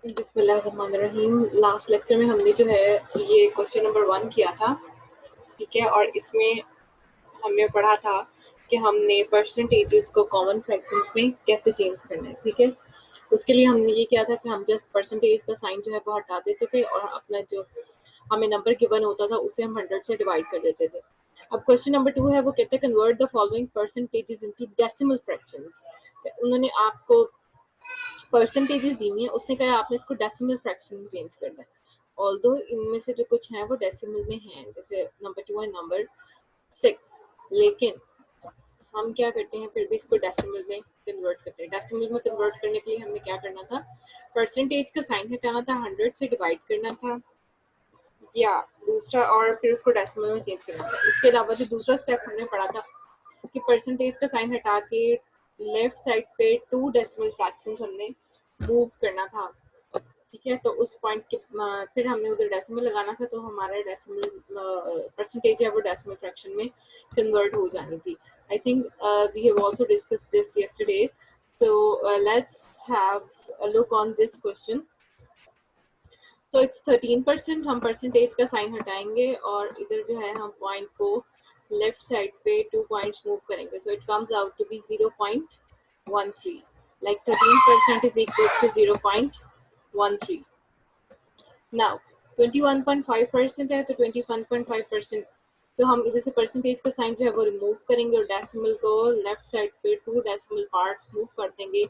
बिस्मिल्लाहिर्रहमानिर्रहीम। Last lecture में हमने जो है ये क्वेश्चन नंबर 1 किया था, ठीक है। और इसमें हमने पढ़ा था कि हमने परसेंटेजेस को कॉमन फ्रैक्शंस में कैसे चेंज करना है, ठीक है। उसके लिए हमने ये किया था कि हम जस्ट परसेंटेज का साइन जो है वो हटा देते थे और अपना जो हमें नंबर गिवन होता था उसे हम 100 से डिवाइड कर देते थे। अब क्वेश्चन नंबर 2 है, वो कहते हैं convert the following percentages into decimal fractions. उन्होंने आपको परसेंटेजेस दी हुई है, उसने कहा आपने इसको डेसिमल फ्रैक्शन में चेंज करना है। ऑल्दो इनमें से जो कुछ है वो डेसिमल में है, जैसे नंबर 2 है नंबर 6, लेकिन हम क्या करते हैं फिर भी इसको डेसिमल में कन्वर्ट करते हैं। डेसिमल में कन्वर्ट करने के लिए हमने क्या करना था, परसेंटेज का साइन हटाना था, 100 से डिवाइड करना था, या दूसरा और फिर उसको डेसिमल में चेंज करना था। इसके अलावा जो दूसरा स्टेप हमने पढ़ा था कि परसेंटेज का साइन हटा के लेफ्ट साइड पे 2 डेसिमल फ्रैक्शंस हमने मूव करना था, ठीक है। तो उस पॉइंट के फिर हमने उधर डेसिमल लगाना था, तो हमारा डेसिमल परसेंटेज है वो डेसिमल फ्रैक्शन में कन्वर्ट हो जानी थी। I think we have also discussed this yesterday, so let's have a look on this question. तो इट्स 13%, हम परसेंटेज का साइन हटाएंगे और इधर जो है हम पॉइंट को लेफ्ट साइड पे 2 पॉइंट्स मूव करेंगे, so it comes out to be 0.13, like 13% is equals to 0.13. Now 21.5% है, तो 21.5%, तो हम इधर से परसेंटेज का साइन जो है वो रिमूव करेंगे और डेसिमल को लेफ्ट साइड पे 2 डेसिमल पार्ट्स मूव कर देंगे,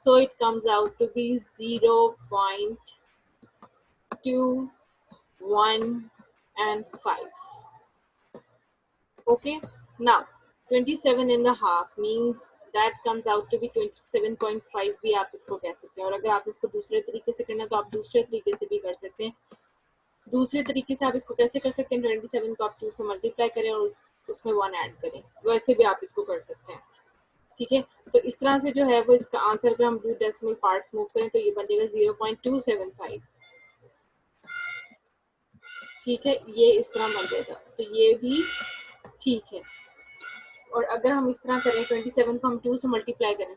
so it comes out to be 0.215. Okay, now 27.5 means that comes out to be 27.5 भी आप इसको कह सकते हैं। और अगर आप इसको दूसरे तरीके से करना तो आप दूसरे तरीके से भी कर सकते हैं। दूसरे तरीके से आप इसको कैसे कर सकते हैं, 27 को आप 2 से मल्टीप्लाई करें और उसमें 1 ऐड करें, वैसे भी आप इसको कर सकते हैं, ठीक है। तो इस तरह से जो है वो इसका आंसर अगर हम 2 डेसिमल पार्ट्स मूव करें तो ये बनेगा 0.275, ठीक है। ये इस तरह बन जाएगा, तो ये भी ठीक है। और अगर हम इस तरह करें 27 को हम 2 से मल्टीप्लाई करें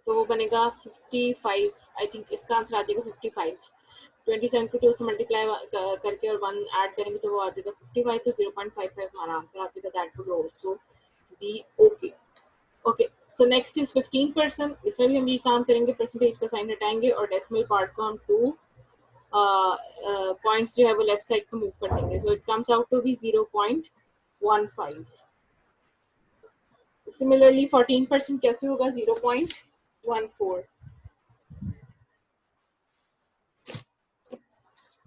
तो वो बनेगा 55। आई थिंक इसका आंसर आ जाएगा 55। 27 को 2 से मल्टीप्लाई करके और 1 ऐड करेंगे तो वो आ जाएगा 55, तो 0.55 हमारा आंसर आ जाएगा। That would also be okay. Okay, so next is 15%। इसमें भी हम ये काम करेंगे, परसेंटेज का साइन हटाएंगे और डेसिमल पार्ट को हम 2 पॉइंट्स जो है वो लेफ्ट साइड को मूव कर देंगे, so it comes out to be 0.15। Similarly 14% कैसे होगा, 0.14,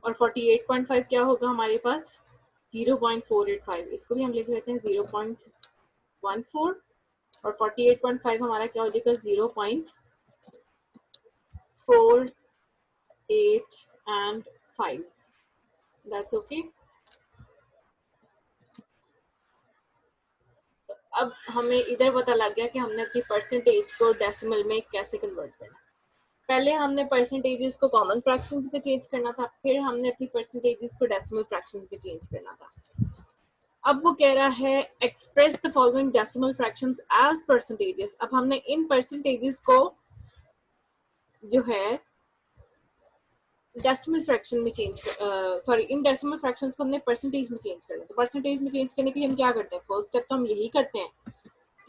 और 48.5 क्या होगा हमारे पास, 0.485। इसको भी हम लिख लेते हैं 0.14, और 48.5 हमारा क्या हो जाएगा, 0.48 दैट्स ओके। अब हमें इधर पता लग गया कि हमने अपनी परसेंटेज को डेसिमल में कैसे कन्वर्ट करना। पहले हमने परसेंटेजेस को कॉमन फ्रैक्शंस में चेंज करना था, फिर हमने अपनी परसेंटेजेस को डेसिमल फ्रैक्शंस में चेंज करना था। अब वो कह रहा है express the following decimal fractions as percentages. अब हमने इन परसेंटेजेस को जो है डेसिमल फ्रैक्शन में चेंज सॉरी इन डेसिमल फ्रैक्शंस को हमने परसेंटेज में चेंज करना है। तो परसेंटेज में चेंज करने के लिए हम क्या करते हैं, फर्स्ट स्टेप तो हम यही करते हैं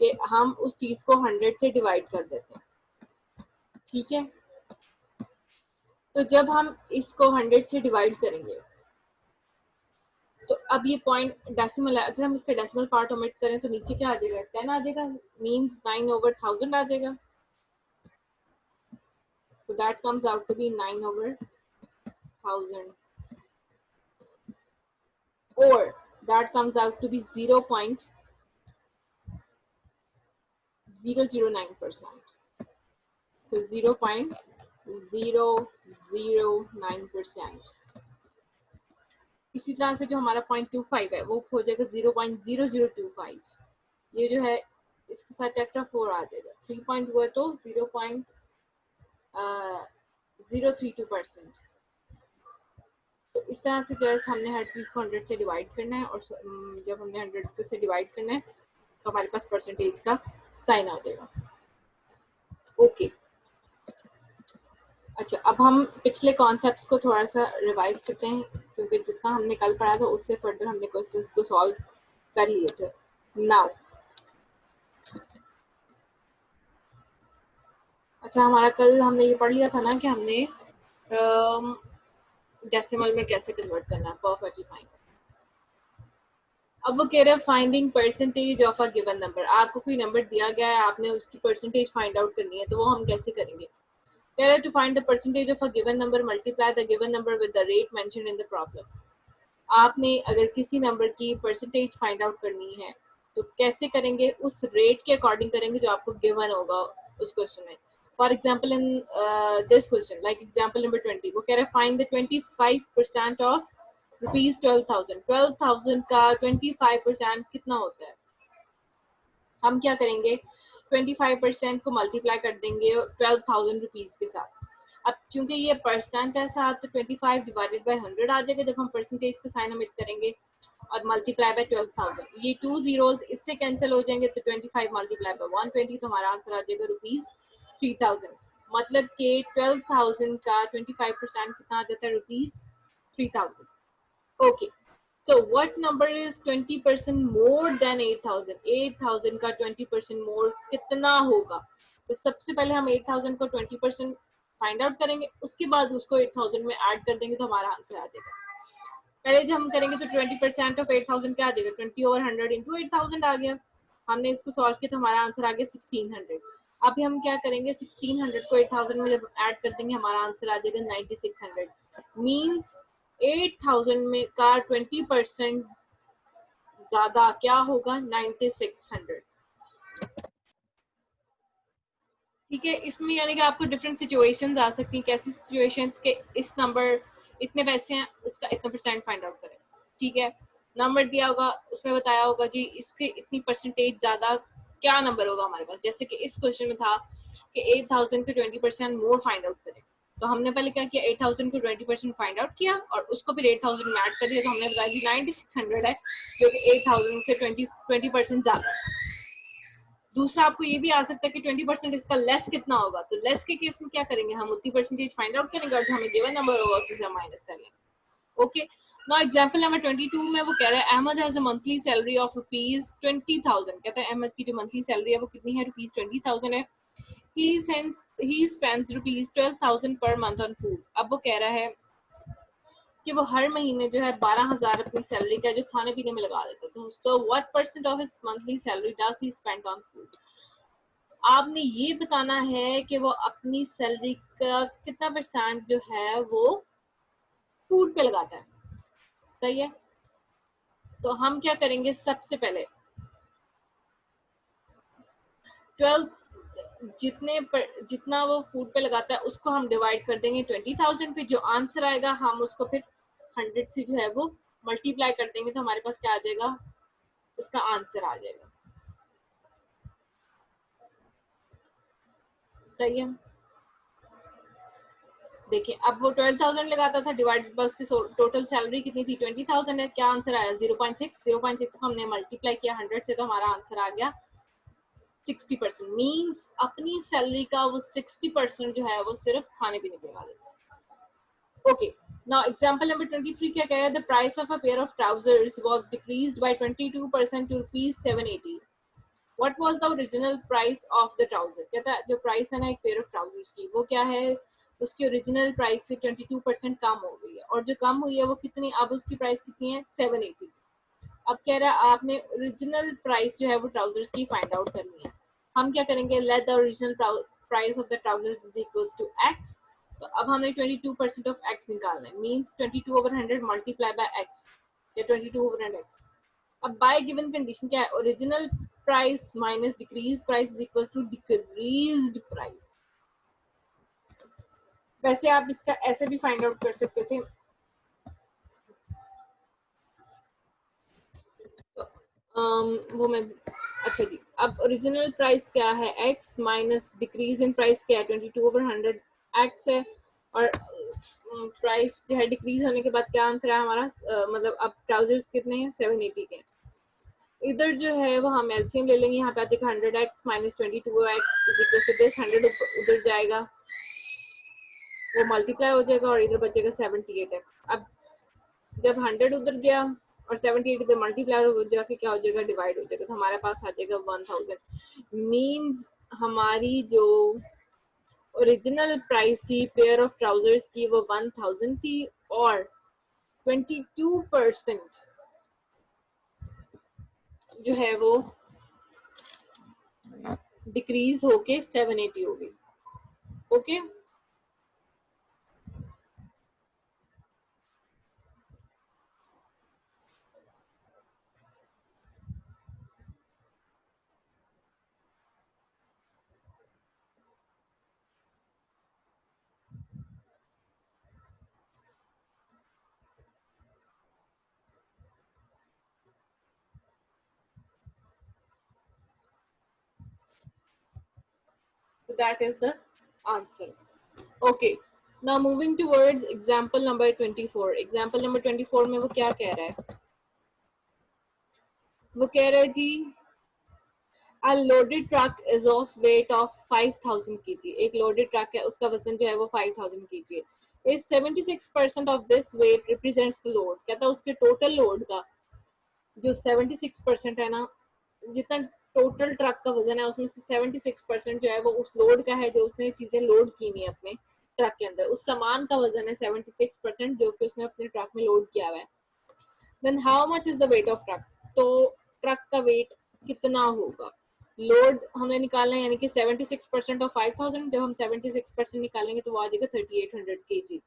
कि हम उस चीज को 100 से डिवाइड कर देते हैं, ठीक है। तो जब हम इसको 100 से डिवाइड करेंगे तो अब ये पॉइंट डेसिमल है, अगर हम इसका डेसिमल पार्ट ओमिट करें तो नीचे क्या आ जाएगा, 10 आ जाएगा, मींस 9/1000 आ जाएगा। So that comes out to be 9/1000, or that comes out to be 0.009%. So 0.009%. इसी तरह से जो हमारा 0.25 है वो हो जाएगा 0.0025। ये जो है इसके साथ एक्स्ट्रा 4 आ जाएगा, 3 पॉइंट हुआ तो 0.032%। तो इस तरह से जो है हमने हर चीज़ को 100 से डिवाइड करना है, और जब हमने 100 से डिवाइड करना है तो हमारे पास परसेंटेज का साइन आ जाएगा। ओके अच्छा, अब हम पिछले कॉन्सेप्ट्स को थोड़ा सा रिवाइज करते हैं, क्योंकि जितना हमने कल पढ़ा था उससे फर्दर हमने क्वेश्चंस को सॉल्व कर लिए थे। नाउ अच्छा, हमारा कल हमने ये पढ़ लिया था ना कि हमने डेसिमल में कैसे कन्वर्ट करना है। Perfectly fine. अब वो कह रहे हैं finding percentage of a given number. आपको कोई नंबर दिया गया है, आपने उसकी परसेंटेज फाइंड आउट करनी है, तो वो हम कैसे करेंगे? कह रहे हैं to find the percentage of a given number multiply the given number with the rate mentioned in the problem. आपने अगर किसी नंबर की परसेंटेज फाइंड आउट करनी है तो कैसे करेंगे? उस रेट के अकॉर्डिंग करेंगे जो आपको गिवन होगा उस क्वेश्चन में। For example in this question, like example number 20, वो कह रहे हैं फाइंड द 25% ऑफ रुपीज 12,000। 12,000 का 25% कितना होता है? हम क्या करेंगे? 25% को मल्टीप्लाई कर देंगे 12,000 रुपीज के साथ। अब क्योंकि ये परसेंट है साथ, तो 25 डिवाइडेड बाय 100 आ जाएगा जब हम परसेंटेज का साइन ओमिट करेंगे, और मल्टीप्लाई बाय 12,000। ये 2 जीरोस इससे कैंसिल हो जाएंगे, तो 25 मल्टीप्लाई बाय 120, तो हमारा आंसर आ जाएगा रुपीज 3,000। मतलब कि 12,000 का 25% कितना आ जाता है? Rupees 3,000। Okay, so what number is 20% more than 8,000? 8,000 का 20% more कितना होगा? तो सबसे पहले हम 8,000 को 20% फाइंड आउट करेंगे, उसके बाद उसको 8,000 में ऐड कर देंगे, तो हमारा आंसर आ जाएगा। पहले जब हम करेंगे तो 20% ऑफ 8,000 क्या आ जाएगा? 20/100 इंटू 8,000 आ गया। हमने इसको सॉल्व किया तो हमारा आंसर आ गया 1600। अभी हम क्या करेंगे? 1600 को 8,000 में जब ऐड कर देंगे, हमारा आंसर आ जाएगा 9600। मीन्स 8,000 में का 20% ज्यादा क्या होगा? 9600। ठीक है, इसमें यानी कि आपको डिफरेंट सिचुएशंस आ सकती हैं। कैसी सिचुएशंस के इस नंबर इतने पैसे हैं, उसका इतना परसेंट फाइंड आउट करें। ठीक है, नंबर दिया होगा, उसमें बताया होगा जी इसके इतनी परसेंटेज ज्यादा क्या नंबर होगा हमारे पास। जैसे कि इस क्वेश्चन में था कि 8,000 के 20% मोर फाइंड आउट करें, तो हमने पहले क्या किया? 8,000 को 20% फाइंड आउट किया और उसको फिर 8,000 में ऐड कर दिया, तो हमने बताया जी 9600 है, जो कि 8,000 से 20% ज्यादा है। दूसरा आपको ये भी आ सकता है कि 20% इसका लेस कितना होगा, तो लेस के केस में क्या करेंगे? हम उतनी परसेंटेज फाइंड आउट करेंगे और जो हमें गिवन नंबर होगा उससे हम माइनस कर लेंगे। ओके, नाउ एग्जांपल नंबर 22 में वो कह रहा है Ahmad has a monthly salary of rupees 20,000। कहता है अहमद की जो मंथली सैलरी है वो कितनी है? रुपीज 20,000 है। He spends rupees 12,000 per month on food. अब वो कह रहा है कि वो हर महीने जो है 12,000 अपनी सैलरी का जो खाने पीने में लगा देता है। तो so what percent of his monthly salary does he spend on food? आपने ये बताना है कि वो अपनी सैलरी का कितना परसेंट जो है वो फूड पे लगाता है। सही है, तो हम क्या करेंगे? सबसे पहले 12 जितना वो फूड पे लगाता है उसको हम डिवाइड कर देंगे 20,000 पे। जो आंसर आएगा हम उसको फिर 100 से जो है वो मल्टीप्लाई कर देंगे, तो हमारे पास क्या आ जाएगा? उसका आंसर आ जाएगा। सही है, देखिए अब वो 12,000 लगाता था, डिवाइडेड बाय उसकी टोटल सैलरी कितनी थी? 20,000 है। क्या आंसर आया? 0.6। 0.6 को हमने मल्टीप्लाई किया 100 से, तो हमारा आंसर आ गया 60%। मीन्स अपनी सैलरी का वो 60% जो है वो सिर्फ खाने पीने पे लगा देता है। ओके, नाउ एग्जांपल नंबर 23 क्या कह रहा है? The price of a pair of trousers was decreased by 22% to rupees 780। What was the original price of the trouser? कहता है जो प्राइस है ना एक पेयर ऑफ ट्राउजर्स की, वो क्या है? उसकी ओरिजिनल प्राइस से 22% कम हो गई है, और जो कम हुई है वो कितनी? अब उसकी प्राइस कितनी है? 780। अब कह रहा है आपने ओरिजिनल प्राइस जो है वो ट्राउजर्स की फाइंड आउट करनी है। हम क्या करेंगे? Let the original price of the trousers is equals to x. तो अब हमें 22% ऑफ एक्स निकालना है। मीन्स 22/100 मल्टीप्लाई बाय एक्स, या 22/100x। अब बाय गिवन कंडीशन क्या है? Original price minus decrease price is equal to decreased price. वैसे आप इसका ऐसे भी फाइंड आउट कर सकते थे। वो मैं अच्छा जी, अब ओरिजिनल प्राइस क्या है? x minus decrease in price क्या है? 22/100 x है। और प्राइस जो है डिक्रीज होने के बाद क्या आंसर है हमारा? मतलब अब ट्राउजर्स कितने हैं? 780 के। इधर जो है वो हम एलसीएम ले लेंगे, यहाँ पे आ जाएगा 100x minus 22x is equal to this, 100 उधर जाएगा वो मल्टीप्लाई हो जाएगा और इधर बचेगा 78x। अब जब 100 उधर गया और 78 इधर मल्टीप्लाई हो जाके क्या हो जाएगा, डिवाइड हो जाएगा, तो हमारे पास आ जाएगा 1000। मीन्स हमारी जो ओरिजिनल प्राइस थी पेयर ऑफ ट्राउजर्स की वो 1000 थी और 22% जो है वो डिक्रीज होके 780 हो गई। Okay so that is the answer. Okay, now moving towards example number 24. Example number 24 में वो क्या कह रहा है, वो कह रहा है जी a loaded truck is of weight of 5000 kg। एक loaded truck है, उसका वजन जो है वो 5000 kg है। If 76% of this weight represents the load, कहता है उसके total load का जो 76% है ना, जितना टोटल ट्रक का वजन है उसमें से 76% जो है वो उस लोड का है जो उसने चीजें लोड की नहीं अपने ट्रक के अंदर, उस सामान का वजन है 76% जो कि उसने अपने ट्रक में लोड किया हुआ है। Then how much is the weight of truck, तो ट्रक का वेट कितना होगा, लोड हमें निकालना है, यानी कि 76% ऑफ 5000, जब हम 76% निकालेंगे तो वो आ जाएगा 3800 kg।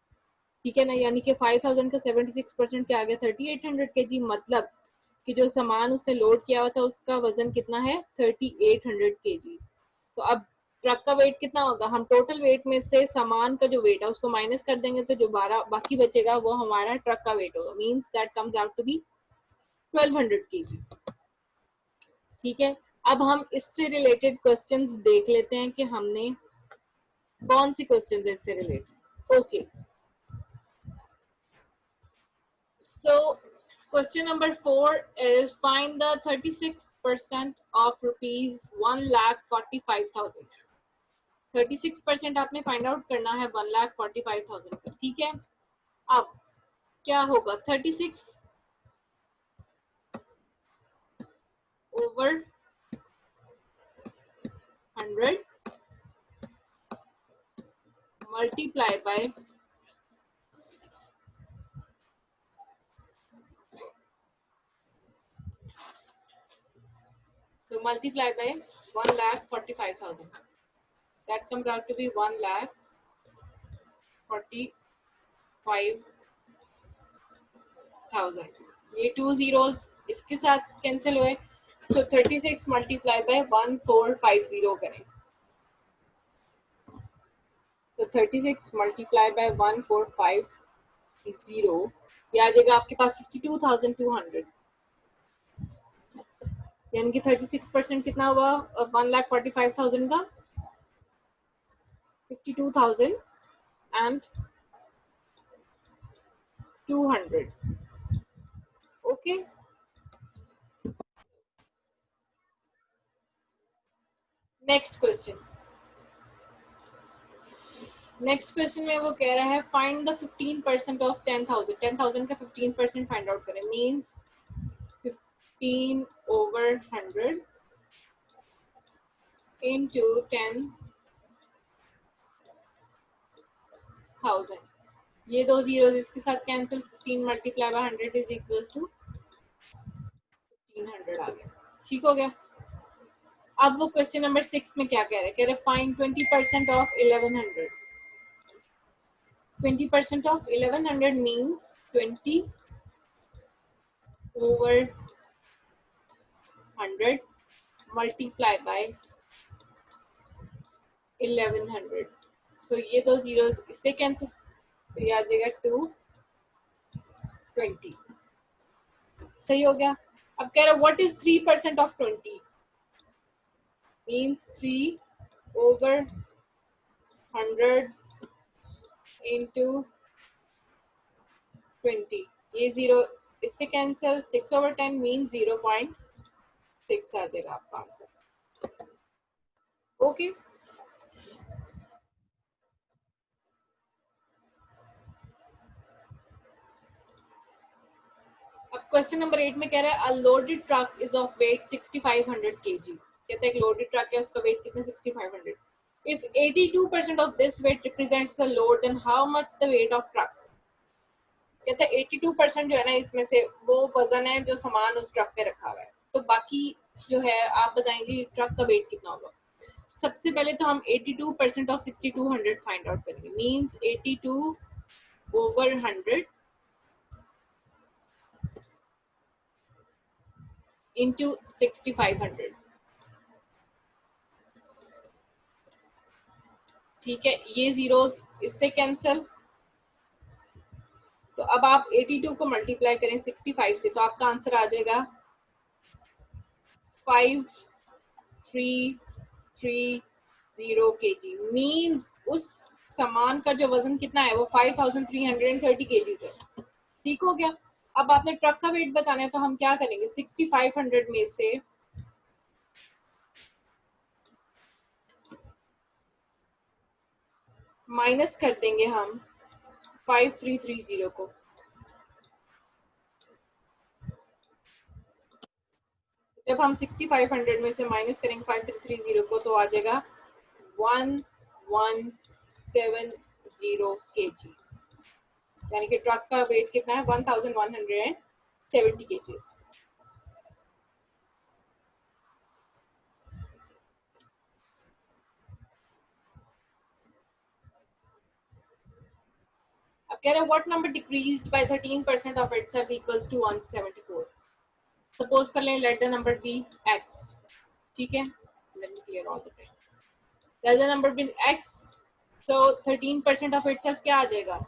ठीक है ना, यानी कि 5000 का 76% क्या आ गया, 3800 kg। मतलब कि जो सामान उसने लोड किया हुआ था उसका वजन कितना है, 3800 kg। तो अब ट्रक का वेट कितना होगा, हम टोटल वेट में से सामान का जो वेट है उसको माइनस कर देंगे तो जो 12 बाकी बचेगा वो हमारा ट्रक का वेट होगा। Means that comes out to be 1200 kg। ठीक है, अब हम इससे रिलेटेड क्वेश्चंस देख लेते हैं कि हमने कौन सी क्वेश्चन इससे related. Okay, so question number 4 is find the 36% of rupees 1,45,000। 36% आपने फाइंड आउट करना है 1,45,000 का। ठीक है, अब क्या होगा, 36 over 100 multiply by so multiply by 1,45,000, that comes out to be 1,45,000। ये 2 zeros इसके साथ कैंसिल हुए, तो 36 मल्टीप्लाई बाय 1450 करें, तो 36 मल्टीप्लाई बाय 1450 ये आ जाएगा आपके पास 52,200। यानी कि 36% कितना हुआ 1,45,000 का, 52,200। Okay, next question. Next question में वो कह रहा है फाइंड द 15% ऑफ 10,000। 10,000 का 15% फाइंड आउट करें। Means 15 over 100 into 10,000। ये दो जीरो इसके साथ cancel, 15 multiply by 100 is equal to 1500 आ गया। ठीक हो गया। अब वो क्वेश्चन नंबर 6 में क्या कह रहे हैं, कह रहे find 20% of 1100। 20% of 1100 means 20 over 100 multiply by 1100। सो ये दो जीरो इससे कैंसिल, तो ये आ जाएगा 220। सही हो गया। अब कह रहा है what is 3% of 20, means 3 over 100 into 20। ये जीरो इससे कैंसिल, 6 ओवर 10 मीन 0.5। 6 आ जाएगा आपका आंसर। ओके, अब क्वेश्चन नंबर 8 में कह रहा है a loaded truck is of weight 6500 kg। कहता है एक लोडेड ट्रक है, उसका वेट कितना 6500। If 82% of this weight represents the load then how much the weight of truck. कहता है 82% जो है ना इसमें से वो वजन है जो सामान उस ट्रक पे रखा हुआ है, तो बाकी जो है आप बताएंगे ट्रक का वेट कितना होगा। सबसे पहले तो हम 82% ऑफ 6200 फाइंड आउट करेंगे। Means 82 over 100 into 6500। ठीक है, ये जीरोस इससे कैंसल। तो अब आप 82 को मल्टीप्लाई करें 65 से, तो आपका आंसर आ जाएगा 5330 kg। मींस उस सामान का जो वजन कितना है वो 5330 kg है। ठीक हो गया। अब आपने ट्रक का वेट बताना है, तो हम क्या करेंगे 6500 में से माइनस कर देंगे हम 5330 को। जब हम 6500 में से माइनस करेंगे 5330 को, तो आ जाएगा 1170 kg। यानी कि ट्रक का वेट कितना है 1170 kg। अब कह रहे हैं what number decreased by 13% of itself equals to 174। Suppose कर लें let the number be x। ठीक है, let me clear all the things. Let the number be x, so 13% of itself क्या आ जाएगा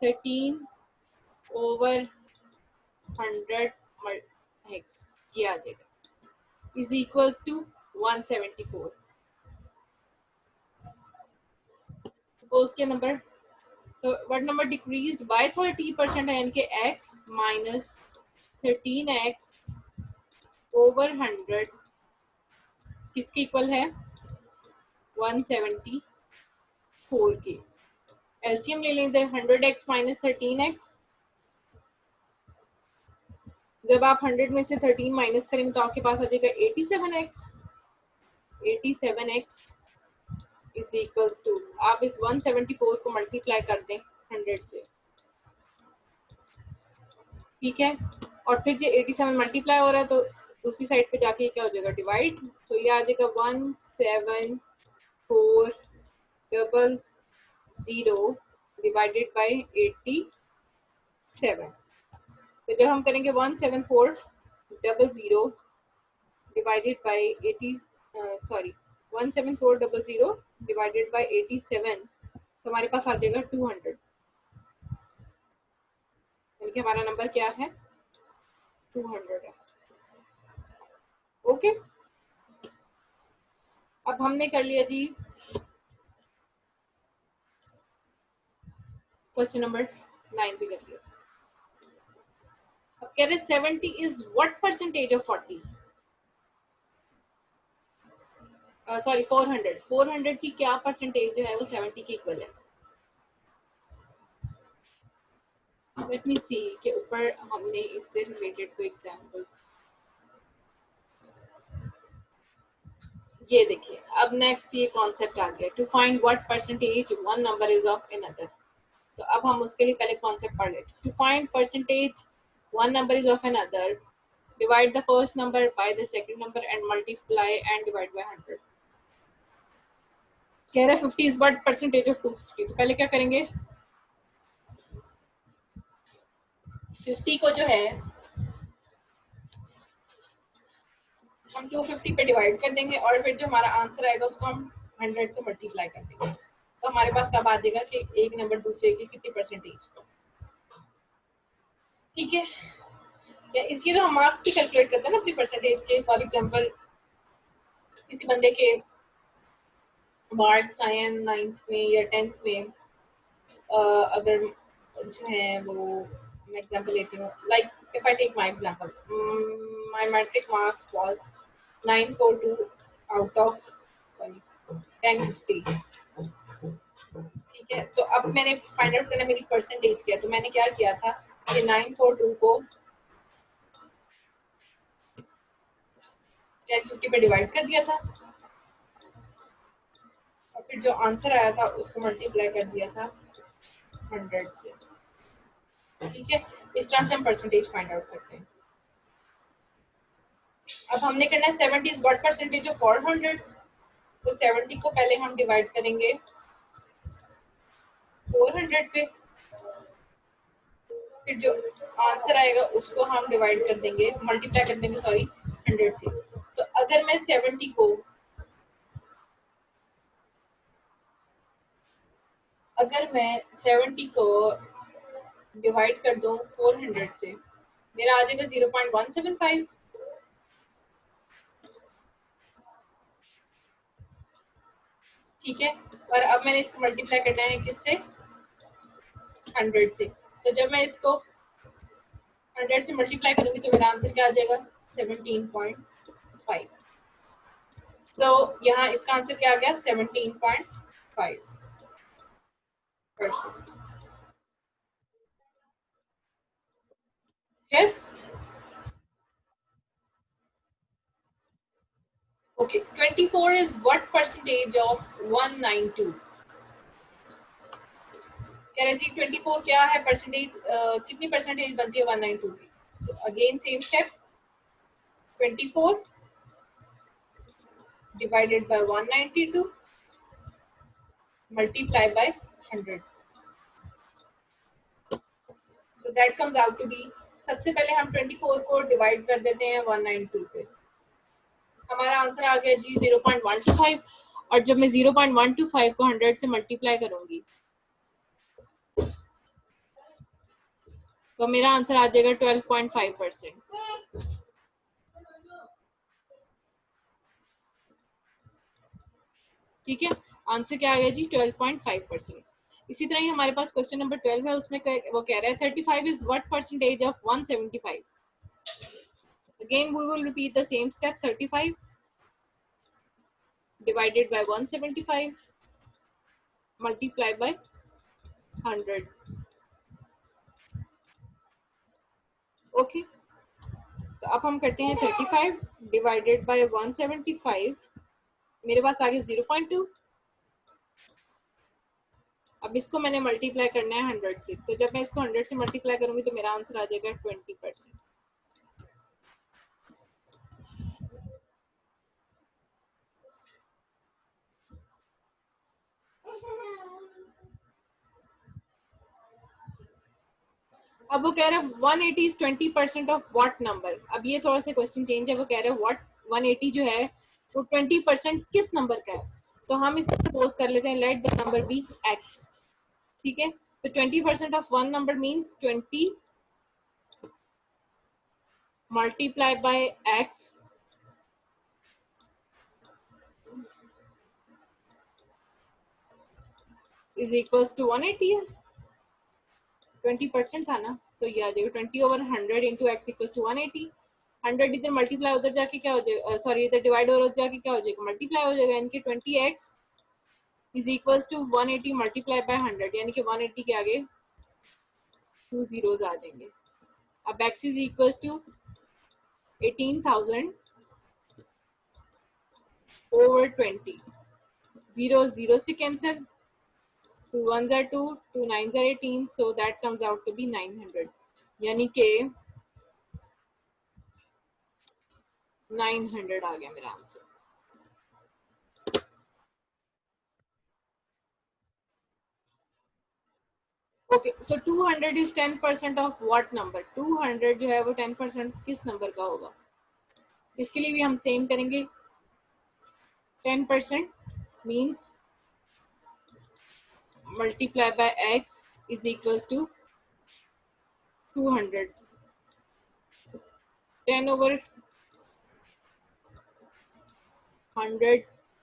13 ओवर 100 x, ये आ जाएगा इज इक्वल्स टू 174। सपोज के नंबर, तो व्हाट नंबर डिक्रीज्ड बाय 30% है, यानी कि x माइनस 13x ओवर 100 किसके इक्वल है 174 के। एलसीएम ले लें इधर 100x माइनस 13x। जब आप 100 में से 13 माइनस करेंगे तो आपके पास आ जाएगा 87x। 87x is equals to, आप इस 174 को मल्टीप्लाई कर दें 100 से। ठीक है, और फिर जो 87 मल्टीप्लाई हो रहा है तो दूसरी साइड पे जाके क्या हो जाएगा डिवाइड। तो ये आ जाएगा 17400 डिवाइडेड बाय 87। तो जब हम करेंगे 17400 divided by 80, sorry 17400 divided by 87, तो हमारे पास आ जाएगा 200। यानी कि हमारा नंबर क्या है 200 है। ओके, अब हमने कर लिया जी क्वेश्चन नंबर 9 भी कर लिया। अब कह रहे 70 is what percentage of 40। Sorry 400 की क्या परसेंटेज जो है वो 70 के इक्वल है। लेट मी सी के ऊपर हमने इससे रिलेटेड कोई एग्जांपल्स। ये देखिए, अब नेक्स्ट ये कॉन्सेप्ट आ गया to find what percentage one number is of another. तो अब हम उसके लिए पहले कॉन्सेप्ट पढ़ लेते हैं। To find percentage one number is of another, divide the first number by the second number and multiply and divide by 100। कह रहा है 50 is what percentage of 250। तो पहले क्या करेंगे 50 को जो है हम 250 पे डिवाइड कर देंगे और फिर जो हमारा आंसर आएगा उसको हम 100 से मल्टीप्लाई कर देंगे। तो हमारे पास तब आ जाएगा कि एक नंबर दूसरे की कितनी परसेंटेज। ठीक है, या इसकी तो हम मार्क्स भी कैलकुलेट करते हैं ना अपनी परसेंटेज के। फॉर एग्जांपल किसी बंदे के मार्क्स आए हैं 9th में या 10th में, अगर जो है वो, मैं एग्जांपल लेती हूँ like if I take my example, my matric marks was 942 out of sorry 1050। ठीक है, तो अब मैंने फाइंड आउट करना मेरी परसेंटेज किया, तो मैंने क्या किया था कि 942 को 1050 पे डिवाइड कर दिया था और फिर जो आंसर आया था उसको मल्टीप्लाई कर दिया था 100 से। ठीक है, इस तरह से हम परसेंटेज फाइंड आउट करते हैं। अब हमने करना है 70 इज व्हाट परसेंटेज ऑफ 400। तो 70 को पहले हम डिवाइड करेंगे 400 पे, फिर जो आंसर आएगा उसको हम डिवाइड कर देंगे, मल्टीप्लाई कर देंगे सॉरी 100 से। तो अगर मैं 70 को डिवाइड कर दूं 400 से, मेरा आ जाएगा 0.175। ठीक है, और अब मैंने इसको मल्टीप्लाई करना है किससे, 100 से। तो जब मैं इसको 100 से मल्टीप्लाई करूंगी तो मेरा आंसर क्या आ जाएगा, 17.5। तो यहाँ इसका आंसर क्या आ गया, 17.5%। Clear? Okay, 24 is what percentage of 192। कह रहे जी 24 क्या है परसेंटेज, कितनी परसेंटेज बनती है 192 की। So again same step, 24 divided by 192 multiply by 100, so that comes out to be, सबसे पहले हम 24 को डिवाइड कर देते हैं 192 पे, हमारा आंसर आ गया जी 0.125। और जब मैं 0.125 को 100 से मल्टीप्लाई करूंगी तो मेरा आंसर आ जाएगा 12.5%। ठीक है, आंसर क्या आ गया जी 12.5%। इसी तरह ही हमारे पास क्वेश्चन नंबर 12 है, उसमें वो कह रहा है 35 is what percentage of 175। Again we will repeat the same step, 35 divided by 175 multiply by 100। Okay, तो अब हम करते हैं 35 डिवाइडेड बाय 175, मेरे पास आ गया 0.2। अब इसको मैंने मल्टीप्लाई करना है 100 से, तो जब मैं इसको 100 से मल्टीप्लाई करूंगी तो मेरा आंसर आ जाएगा 20%। अब वो कह रहे हैं 180 इज 20% ऑफ व्हाट नंबर। अब ये थोड़ा सा क्वेश्चन चेंज है, वो कह रहे हैं व्हाट 180 जो है वो 20% किस नंबर का है। तो हम इसको सपोज कर लेते हैं let the number be x। ठीक है, तो 20% of one number means 20 multiply by x is equals to 180 है, 20% था ना, तो ये आ जाएगा 20/100 इंटू एक्स इक्वल्स टू 180। 100 इधर मल्टीप्लाई उधर जाके क्या हो जाएगा, सॉरी इधर डिवाइड और उधर जाके क्या हो जाएगा, मल्टीप्लाई हो जाएगा, यानी कि 20x is equals to 180 multiply by 100, यानी कि 180 के आगे 2 zeros आ जाएंगे। अब x is equals to 18,000 over 20, 0 0 से cancel, 2 1s are 2, 2 9s are 18, so that comes out to be 900, यानी कि 900 आ गया मेरा answer. Okay, so 200 is 10% of what number. 200 जो है वो 10% किस नंबर का होगा, इसके लिए भी हम सेम करेंगे। 10% means multiply by x is equals to 200, 10/100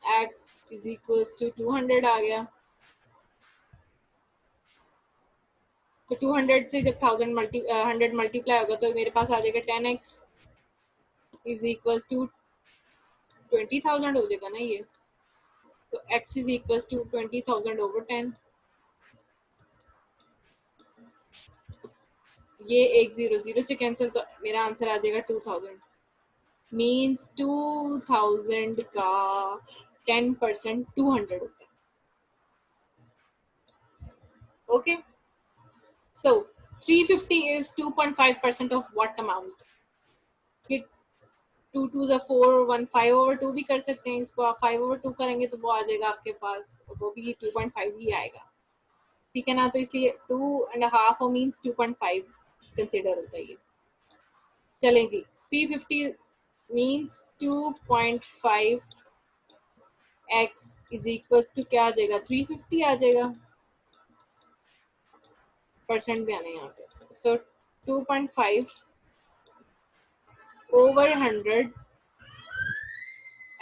x is equals to 200 आ गया। तो 200 से जब 100 मल्टीप्लाई होगा तो मेरे पास आ जाएगा 10x इज इक्वल्स टू 20,000 हो जाएगा ना ये, तो x is equal to 20,000 over 10। ये एक जीरो जीरो से कैंसिल, तो मेरा आंसर आ जाएगा 2000। मीन्स 2000 का 10% 200 होता है। Okay, so 350 is 2.5% of what amount? ये 2 टू द 4 1 5 ओवर 2 भी कर सकते हैं इसको। आप 5 ओवर 2 करेंगे तो वो आ जाएगा आपके पास, वो भी 2.5 ही आएगा, ठीक है ना। तो इसलिए 2.5 और मीन्स 2.5 कंसिडर होता है ये। चलें जी, 350 means 2.5 x is equals to क्या आ जाएगा? 350 आ जाएगा। परसेंट भी आना है यहाँ पे। So 2.5 over 100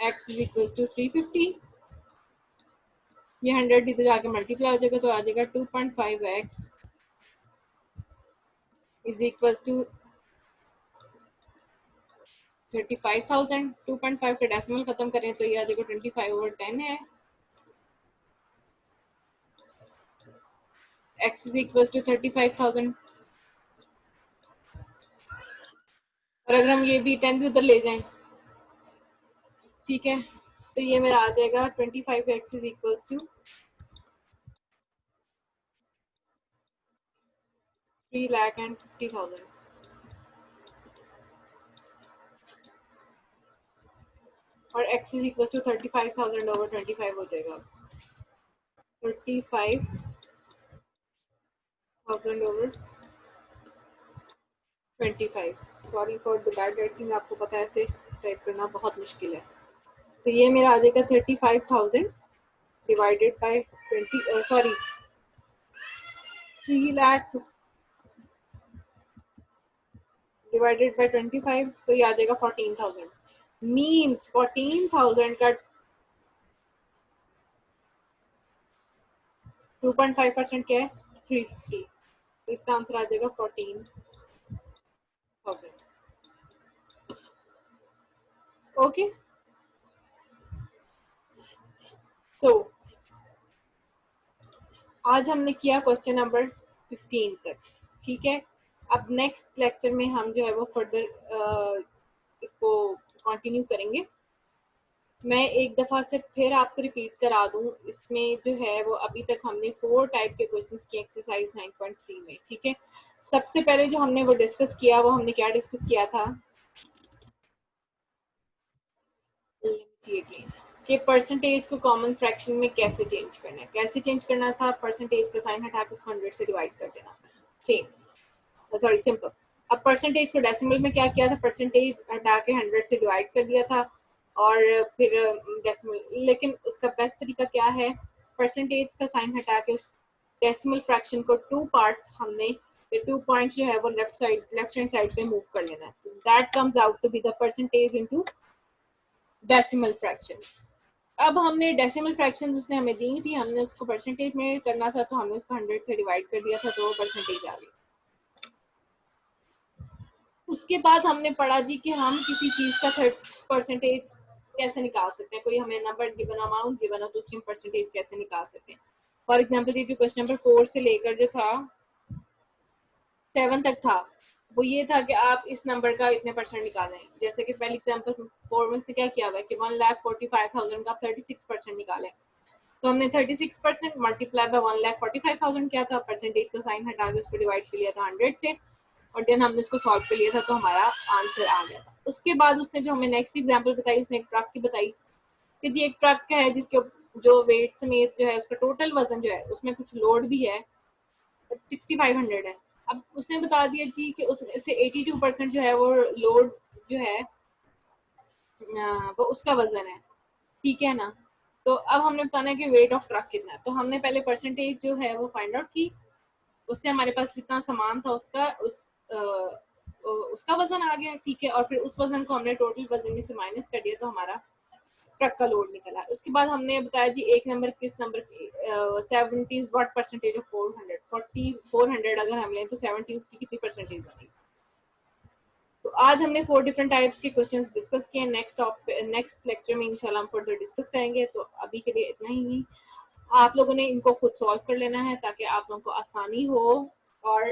x is equals to 350। ये 100 इधर जाके मल्टीप्लाई हो जाएगा, तो आ जाएगा 2.5x इज इक्वल्स टू 35,000। 2.5 का डेसिमल खत्म करें तो ये आ जाएगा 25 ओवर 10 है। x is equals to 35,000। और अगर हम ये भी 10 भी उधर ले जाएं, ठीक है, तो ये मेरा आ जाएगा 25x इज इक्वल्स टू 3,50,000। और x is equal to 35,000 over 25 हो जाएगा। 35,000 over 25। Sorry for the bad writing, आपको पता है ऐसे टाइप करना बहुत मुश्किल है। तो ये मेरा आ जाएगा 35,000 divided by 20, sorry 3 lakh divided by 25, तो ये आ जाएगा 14,000। मीन्स 14,000 का 2.5% क्या है? 350। तो इसका आंसर आ जाएगा 14,000। ओके, सो आज हमने किया क्वेश्चन नंबर 15 तक, ठीक है। अब नेक्स्ट लेक्चर में हम जो है वो फर्दर इसको कंटिन्यू करेंगे। मैं एक दफ़ा से फिर आपको रिपीट करा दूं, इसमें जो है वो अभी तक हमने 4 टाइप के क्वेश्चंस किए एक्सरसाइज 9.3 में, ठीक है। सबसे पहले जो हमने वो डिस्कस किया, वो हमने क्या डिस्कस किया था कि परसेंटेज को कॉमन फ्रैक्शन में कैसे चेंज करना है। कैसे चेंज करना था? परसेंटेज का साइन हटा के उसको 100 से डिवाइड कर देना। Same, sorry simple. अब परसेंटेज को डेसिमल में क्या किया था? परसेंटेज हटा के 100 से डिवाइड कर दिया था और फिर डेसिमल। लेकिन उसका बेस्ट तरीका क्या है? परसेंटेज का साइन हटा के उस डेसिमल फ्रैक्शन को 2 पार्ट्स हमने, ये 2 पॉइंट्स जो है वो लेफ्ट हैंड साइड पे मूव कर लेना है। That comes out to be the percentage into decimal fractions. अब हमने डेसिमल फ्रैक्शंस उसने हमें दी थी, हमने उसको परसेंटेज में करना था, तो हमने उसको 100 से डिवाइड कर दिया था, तो वो परसेंटेज आ गई। उसके बाद हमने पढ़ा जी कि हम किसी चीज का 30% कैसे निकाल सकते हैं। कोई हमें नंबर गिवन, अमाउंट गिवन हो, तो उसकी हम परसेंटेज कैसे निकाल सकते हैं। फॉर एग्जाम्पल ये जो क्वेश्चन नंबर 4 से लेकर जो था 7 तक था, वो ये था कि आप इस नंबर का इतने परसेंट निकालें। जैसे कि पहले एग्जाम्पल 4 में क्या किया हुआ है कि 1,45,000 का 36% निकालें। तो हमने 36% मल्टीप्लाई बाय 1,45,000 किया था, परसेंटेज का साइन हटा के उसको डिवाइड कर लिया था 100 से, और देन हमने उसको सॉल्व कर लिया था, तो हमारा आंसर आ गया था। उसके बाद उसने जो हमें नेक्स्ट एग्जांपल बताई, उसने एक ट्रक की बताई कि जी एक ट्रक का है जिसके जो वेट समेत जो है उसका टोटल वजन जो है उसमें कुछ लोड भी है, 6500 है। अब उसने बता दिया जी कि उसमें से 82% जो है वो लोड जो है वो उसका वजन है, ठीक है ना। तो अब हमने बताना है कि वेट ऑफ ट्रक कितना है। तो हमने पहले परसेंटेज जो है वो फाइंड आउट की, उससे हमारे पास जितना सामान था उसका वजन आ गया, ठीक है। और फिर उस वजन को हमने टोटल वजन में से माइनस कर दिया, तो हमारा ट्रक का लोड निकला। उसके बाद हमने बताया जी एक नंबर किस नंबर की 70 व्हाट परसेंटेज ऑफ 400 अगर हम लें तो 70 उसकी कितनी परसेंटेज बनेगी। तो आज हमने 4 डिफरेंट टाइप्स के क्वेश्चंस डिस्कस किए। नेक्स्ट लेक्चर में इंशाल्लाह हम फर्दर डिस्कस करेंगे। तो अभी के लिए इतना ही। आप लोगों ने इनको खुद सॉल्व कर लेना है ताकि आप लोगों को आसानी हो और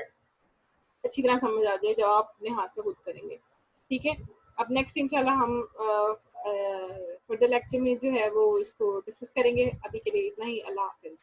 अच्छी तरह समझ आ जाए जब आप अपने हाथ से खुद करेंगे। ठीक है, अब नेक्स्ट इंशाल्लाह हम फर्दर लेक्चर में जो है वो इसको डिस्कस करेंगे। अभी के लिए इतना ही। अल्लाह हाफिज।